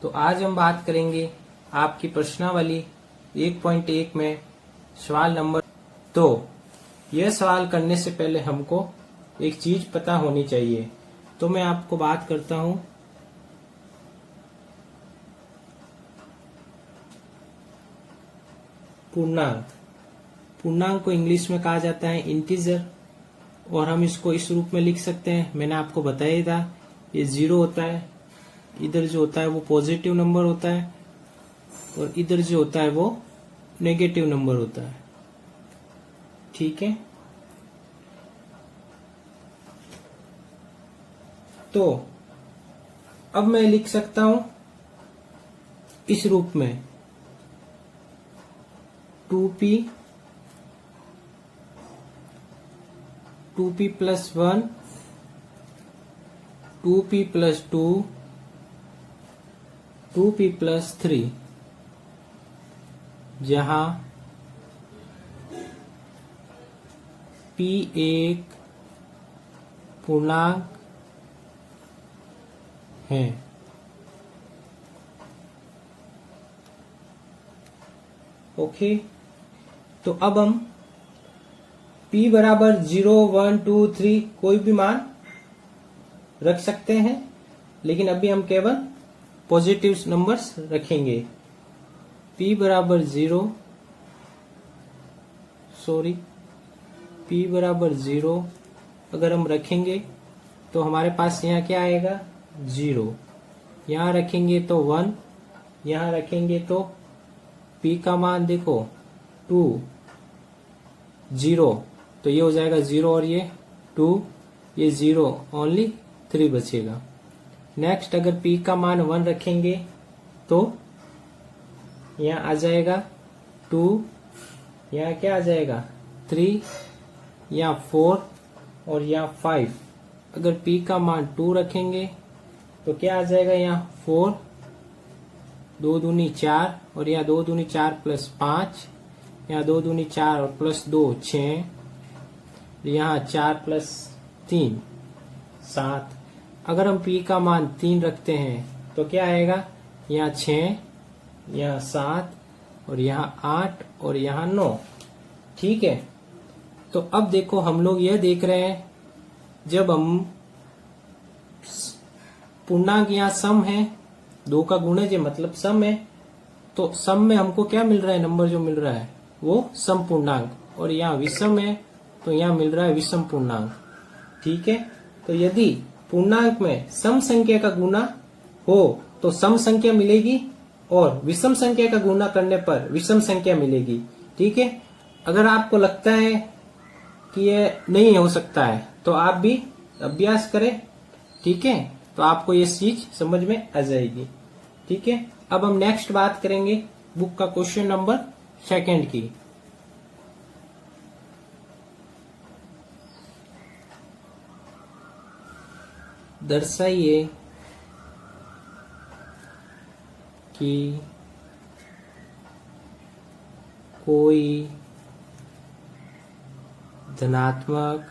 तो आज हम बात करेंगे आपकी प्रश्नावली 1.1 में सवाल नंबर। तो यह सवाल करने से पहले हमको एक चीज पता होनी चाहिए। तो मैं आपको बात करता हूं पूर्णांक। पूर्णांक को इंग्लिश में कहा जाता है इंटीजर, और हम इसको इस रूप में लिख सकते हैं। मैंने आपको बताया था ये 0 होता है, इधर जो होता है वो पॉजिटिव नंबर होता है और इधर जो होता है वो नेगेटिव नंबर होता है। ठीक है, तो अब मैं लिख सकता हूं इस रूप में 2p plus 1, 2p plus 2, 2p plus 3, जहां p एक पूर्णांक है। ओके, तो अब हम p बराबर 0, 1, 2, 3 कोई भी मान रख सकते हैं, लेकिन अभी हम केवल पॉजिटिव नंबर्स रखेंगे। p बराबर 0, p बराबर 0 अगर हम रखेंगे तो हमारे पास यहाँ क्या आएगा 0, यहाँ रखेंगे तो 1, यहाँ रखेंगे तो p का मान देखो 2, 0, तो ये हो जाएगा 0 और ये 2, ये 0, ओनली 3 बचेगा। नेक्स्ट अगर p का मान 1 रखेंगे तो यहाँ आ जाएगा 2, यहाँ क्या आ जाएगा 3, यहाँ 4 और यहाँ 5। अगर p का मान 2 रखेंगे तो क्या आ जाएगा यहाँ 4, 2 दूनी 4 और यहाँ 2 दूनी 4 प्लस 5, यहाँ 2 दूनी 4 और प्लस 2 6, यहाँ 4 प्लस 3 7। अगर हम p का मान 3 रखते हैं तो क्या आएगा यहाँ 6, यहाँ 7 और यहाँ 8 और यहाँ 9। ठीक है, तो अब देखो हम लोग यह देख रहे हैं जब हम पूर्णांक यहाँ सम है, 2 का गुणज मतलब सम है, तो सम में हमको क्या मिल रहा है, नंबर जो मिल रहा है वो सम पूर्णांक, और यहाँ विषम है तो यहाँ मिल रहा है विषम पूर्णांक। ठीक है, तो यदि पूर्णांक में सम संख्या का गुना हो तो सम संख्या मिलेगी और विषम संख्या का गुना करने पर विषम संख्या मिलेगी। ठीक है, अगर आपको लगता है कि ये नहीं हो सकता है तो आप भी अभ्यास करें। ठीक है, तो आपको ये चीज समझ में आ जाएगी। ठीक है, अब हम नेक्स्ट बात करेंगे बुक का क्वेश्चन नंबर 2 की। दर्शाइए कि कोई धनात्मक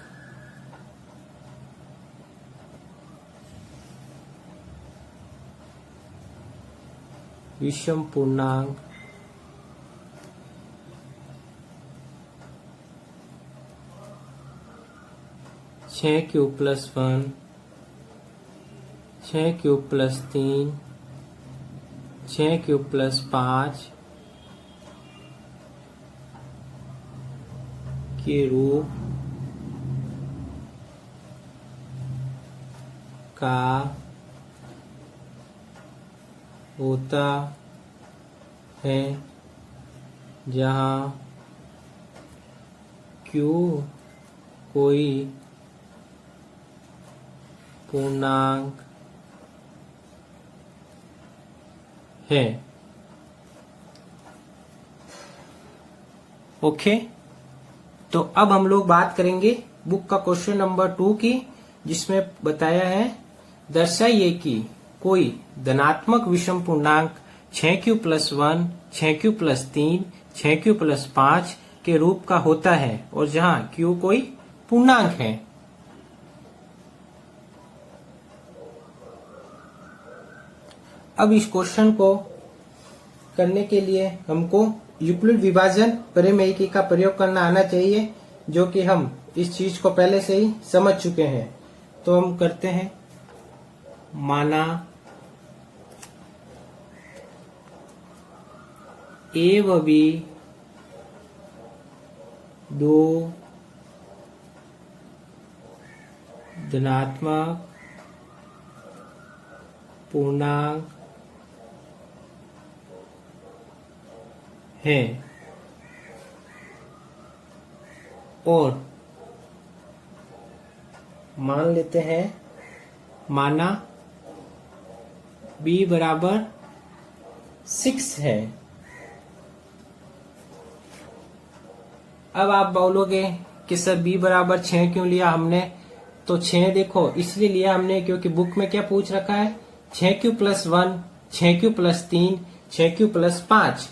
विषम पूर्णांक छः cube plus 1, 6 cube plus 3, 6 cube plus 5 के रूप का होता है, जहाँ Q कोई पूर्णांक है। ओके, तो अब हम लोग बात करेंगे बुक का क्वेश्चन नंबर 2 की, जिसमें बताया है दर्शाइए कि कोई धनात्मक विषम पूर्णांक 6q plus 1, 6q plus 3, 6q plus 5 के रूप का होता है और जहां q कोई पूर्णांक है। अब इस क्वेश्चन को करने के लिए हमको यूक्लिड विभाजन परिमेयिकी का प्रयोग करना आना चाहिए, जो कि हम इस चीज को पहले से ही समझ चुके हैं। तो हम करते हैं, माना ए व बी दो धनात्मक पूर्णांक है और मान लेते हैं, माना b बराबर 6 है। अब आप बोलोगे कि सर b बराबर 6 क्यों लिया हमने? तो 6 देखो इसलिए लिया हमने क्योंकि बुक में क्या पूछ रखा है, 6q + 1, 6q + 3, 6q + 5।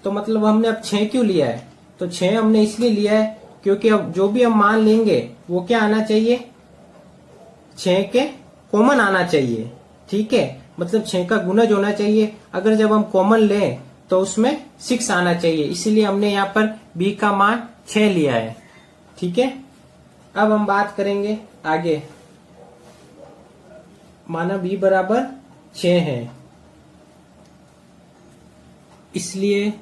तो मतलब हमने अब 6 क्यों लिया है? तो 6 हमने इसलिए लिया है क्योंकि अब जो भी हम मान लेंगे वो क्या आना चाहिए, 6 के कॉमन आना चाहिए। ठीक है, मतलब 6 का गुणज होना चाहिए। अगर जब हम कॉमन लें तो उसमें 6 आना चाहिए, इसीलिए हमने यहाँ पर b का मान 6 लिया है। ठीक है, अब हम बात करेंगे आगे। माना b बराबर 6 है, इसलिए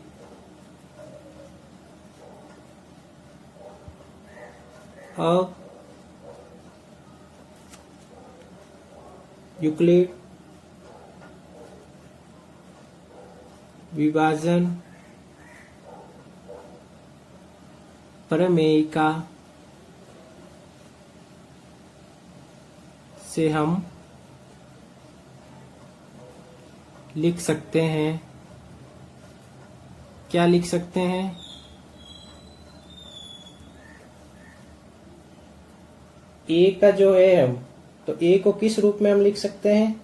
अब यूक्लिड विभाजन प्रमेयिका से हम लिख सकते हैं, क्या लिख सकते हैं, a का जो है हम, तो a को किस रूप में हम लिख सकते हैं,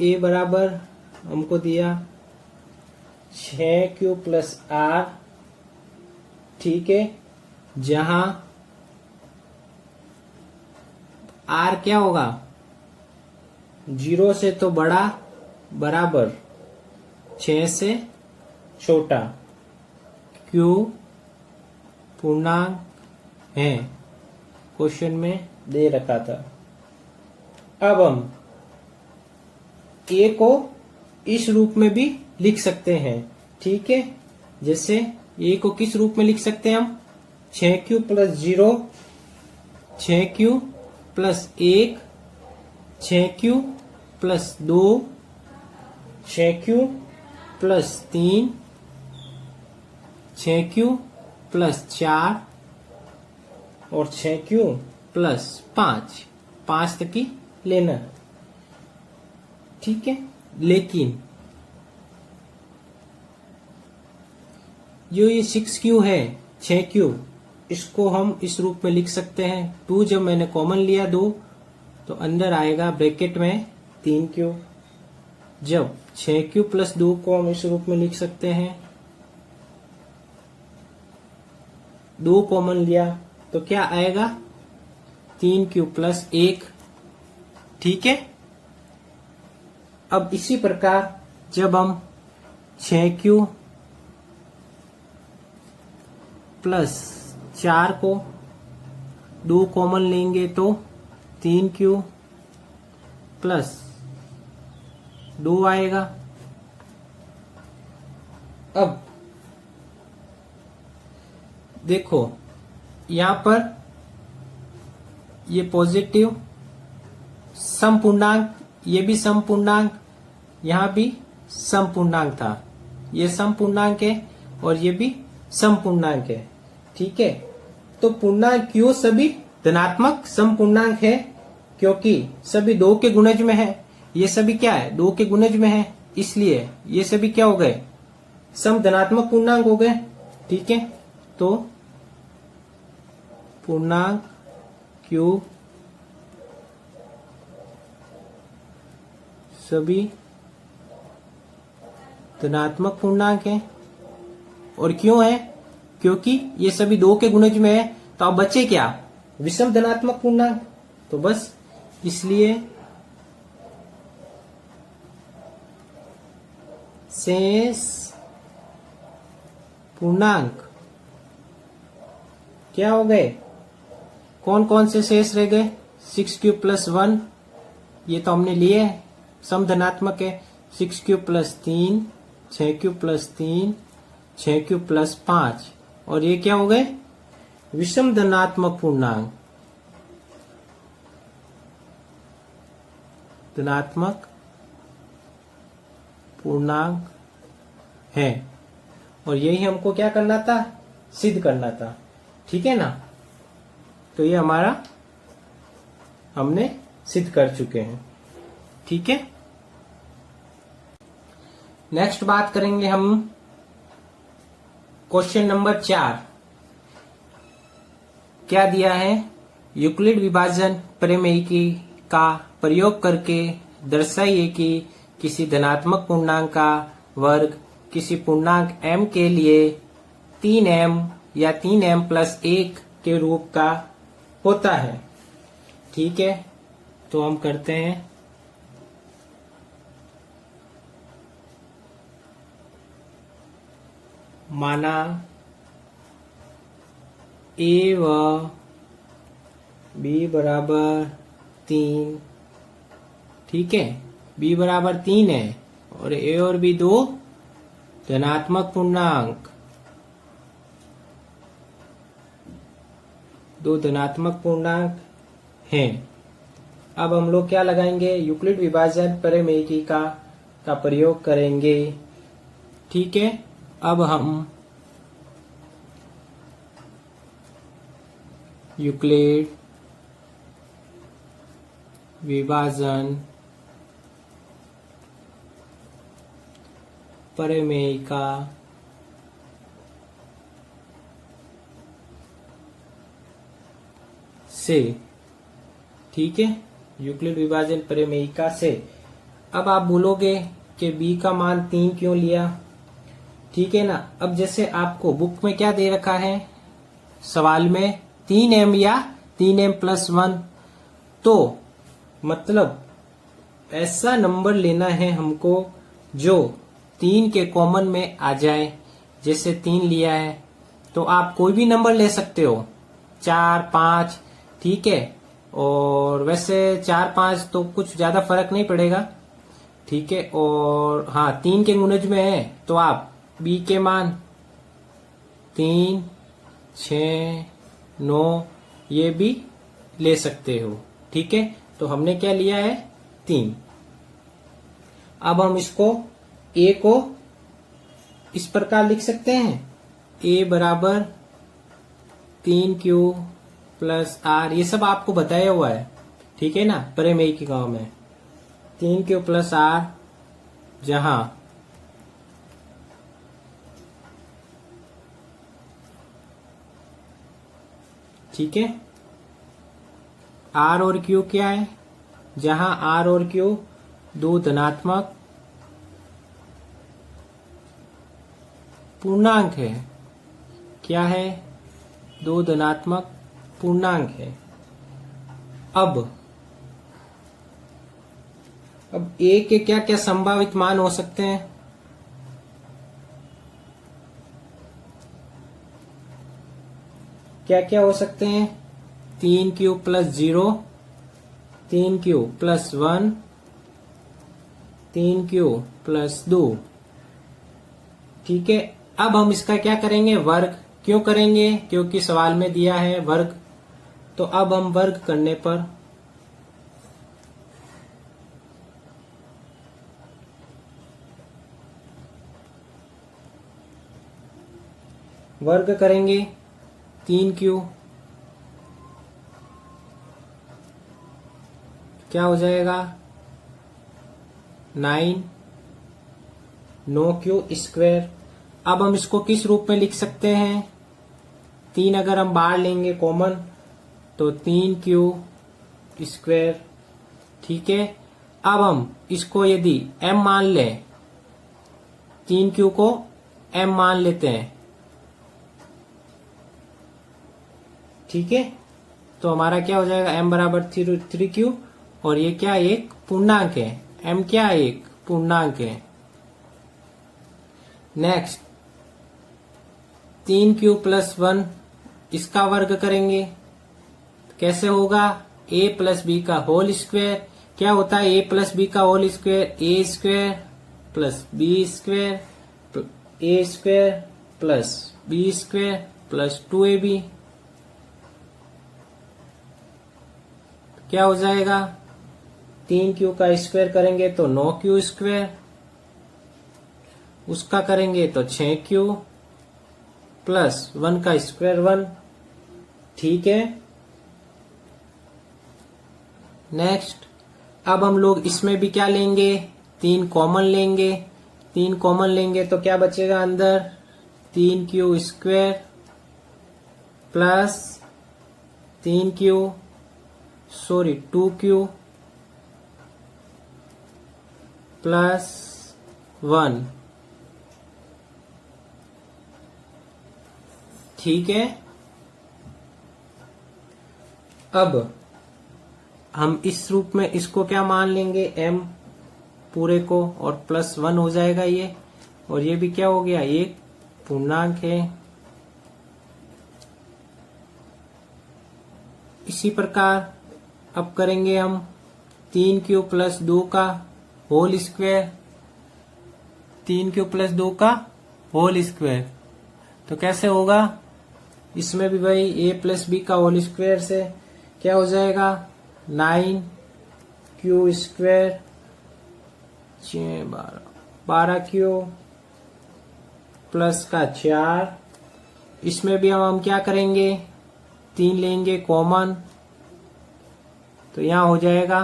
a बराबर हमको दिया 6q + r। ठीक है, जहां r क्या होगा, 0 से तो बड़ा बराबर 6 से छोटा, q पूर्णांक है, क्वेश्चन में दे रखा था। अब हम a को इस रूप में भी लिख सकते हैं। ठीक है, जैसे a को किस रूप में लिख सकते हैं हम, 6q + 0, 6q + 1, 6q + 2, 6q + 3, 6q + 4 और 6q + 5 तक ही लेना। ठीक है, लेकिन जो ये 6q है, 6q, इसको हम इस रूप में लिख सकते हैं। 2 जब मैंने कॉमन लिया 2, तो अंदर आएगा ब्रैकेट में 3q। जब 6q + 2 को हम इस रूप में लिख सकते हैं, 2 कॉमन लिया तो क्या आएगा, 3q + 1। ठीक है, अब इसी प्रकार जब हम 6q + 4 को 2 कॉमन लेंगे तो 3q + 2 आएगा। अब देखो यहां पर ये पॉजिटिव सम पूर्णांक, ये भी सम पूर्णांक, यहां भी सम पूर्णांक था, ये सम पूर्णांक है और ये भी सम पूर्णांक है। ठीक है, तो पूर्णांक क्यों सभी धनात्मक सम पूर्णांक है, क्योंकि सभी 2 के गुणज में है। ये सभी क्या है, 2 के गुणज में है, इसलिए ये सभी क्या हो गए, सम धनात्मक पूर्णांक हो गए। ठीक है, तो पूर्णांक क्यू सभी धनात्मक पूर्णांक है। और क्यों है, क्योंकि ये सभी 2 के गुणज में है, तो अब बचे क्या, विषम धनात्मक पूर्णांक। तो बस इसलिए शेष पूर्णांक क्या हो गए? कौन कौन से शेष रह गए? 6³ + 1 ये तो हमने लिए, सम धनात्मक है। 6³ + 3, 6³ + 3, 6³ + 5 और ये क्या हो गए? विषम धनात्मक पूर्णांक, धनात्मक पूर्णांक है। और यही हमको क्या करना था? सिद्ध करना था। ठीक है ना? तो ये हमारा हमने सिद्ध कर चुके हैं। ठीक है, नेक्स्ट बात करेंगे हम क्वेश्चन नंबर 4। क्या दिया है? यूक्लिड विभाजन प्रमेय का प्रयोग करके दर्शाइए कि किसी धनात्मक पूर्णांक का वर्ग किसी पूर्णांक m के लिए 3m या 3m + 1 के रूप का होता है। ठीक है, तो हम करते हैं। माना a व b बराबर 3, ठीक है, b बराबर 3 है और a और b दो धनात्मक पूर्णांक, दो धनात्मक पूर्णांक हैं। अब हम लोग क्या लगाएंगे? यूक्लिड विभाजन प्रमेय का प्रयोग करेंगे। ठीक है, अब हम यूक्लिड विभाजन प्रमेय से, ठीक है, यूक्लिड विभाजन प्रमेय से। अब आप बोलोगे कि b का मान 3 क्यों लिया? ठीक है ना? अब जैसे आपको बुक में क्या दे रखा है सवाल में, 3m या 3m + 1, तो मतलब ऐसा नंबर लेना है हमको जो 3 के कॉमन में आ जाए। जैसे 3 लिया है तो आप कोई भी नंबर ले सकते हो, 4, 5, ठीक है। और वैसे 4, 5 तो कुछ ज्यादा फर्क नहीं पड़ेगा, ठीक है। और हाँ, 3 के गुणज में है तो आप b के मान 3, 6, 9 ये भी ले सकते हो। ठीक है, तो हमने क्या लिया है? 3। अब हम इसको a को इस प्रकार लिख सकते हैं, a बराबर 3q + r, ये सब आपको बताया हुआ है, ठीक है ना, प्रमेय की गांव में। 3q + r, जहां ठीक है, r और q क्या है? जहां r और q दो धनात्मक पूर्णांक है। क्या है? दो धनात्मक पूर्णांक है। अब a के क्या क्या संभावित मान हो सकते हैं? क्या क्या हो सकते हैं? 3q + 0, 3q + 1, 3q + 2, ठीक है। अब हम इसका क्या करेंगे? वर्ग। क्यों करेंगे? क्योंकि सवाल में दिया है वर्ग। तो अब हम वर्ग करने पर वर्ग करेंगे 3q, क्या हो जाएगा? 9q²। अब हम इसको किस रूप में लिख सकते हैं? 3 अगर हम बाहर लेंगे कॉमन तो 3q², ठीक है। अब हम इसको यदि m मान लें, 3q को m मान लेते हैं, ठीक है, तो हमारा क्या हो जाएगा? m बराबर 3q, और ये क्या? एक पूर्णांक है। m क्या? एक पूर्णांक है, नेक्स्ट 3q प्लस 1 इसका वर्ग करेंगे। कैसे होगा? a प्लस बी का होल स्क्वायर। क्या होता है a प्लस बी का whole square? A square plus B square A square plus B square plus 2ab। क्या हो जाएगा? 3q का स्क्वायर करेंगे तो 9q स्क्वायर, उसका करेंगे तो 6q प्लस 1 का स्क्वायर 1। ठीक है। नेक्स्ट अब हम लोग इसमें भी क्या लेंगे? 3 कॉमन लेंगे। 3 कॉमन लेंगे तो क्या बचेगा अंदर? 3q square plus 2q plus 1। ठीक है। अब हम इस रूप में इसको क्या मान लेंगे? m पूरे को, और प्लस 1 हो जाएगा ये, और ये भी क्या हो गया? एक पूर्णांक है। इसी प्रकार अब करेंगे हम 3q प्लस 2 का होल स्क्वायर। 3q प्लस 2 का होल स्क्वायर तो कैसे होगा? इसमें भी भाई a प्लस बी का होल स्क्वायर से क्या हो जाएगा? 9q स्क्वायर 12q प्लस का 4। इसमें भी हम क्या करेंगे? 3 लेंगे कॉमन, तो यहां हो जाएगा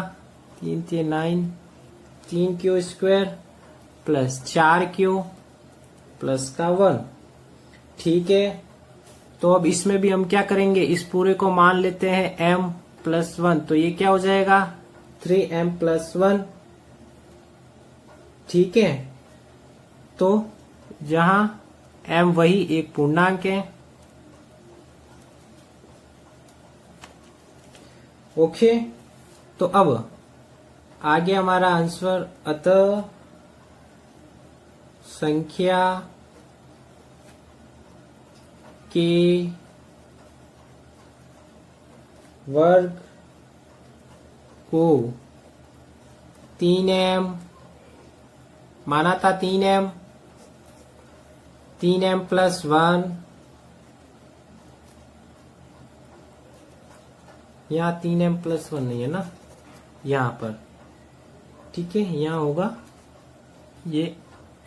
3 3 9 3q square plus 4q plus का 1। ठीक है। तो अब इसमें भी हम क्या करेंगे? इस पूरे को मान लेते हैं m प्लस 1, तो ये क्या हो जाएगा? 3m plus 1। ठीक है। तो जहां m वही एक पूर्णांक है। ओके। तो अब आगे हमारा आंसर, अतः संख्या के वर्ग को 3m माना था। 3m प्लस 1, यहाँ 3m प्लस 1 नहीं है ना, यहाँ पर। ठीक है। यहाँ होगा, ये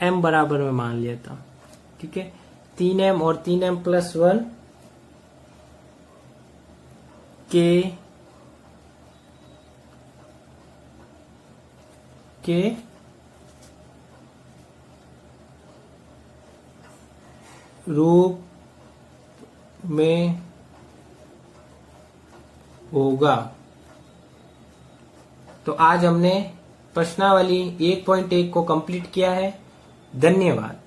m बराबर में मान लिया था। ठीक है। 3m और 3m प्लस 1 के रूप में होगा। तो आज हमने प्रश्नावली 1.1 को कंप्लीट किया है। धन्यवाद।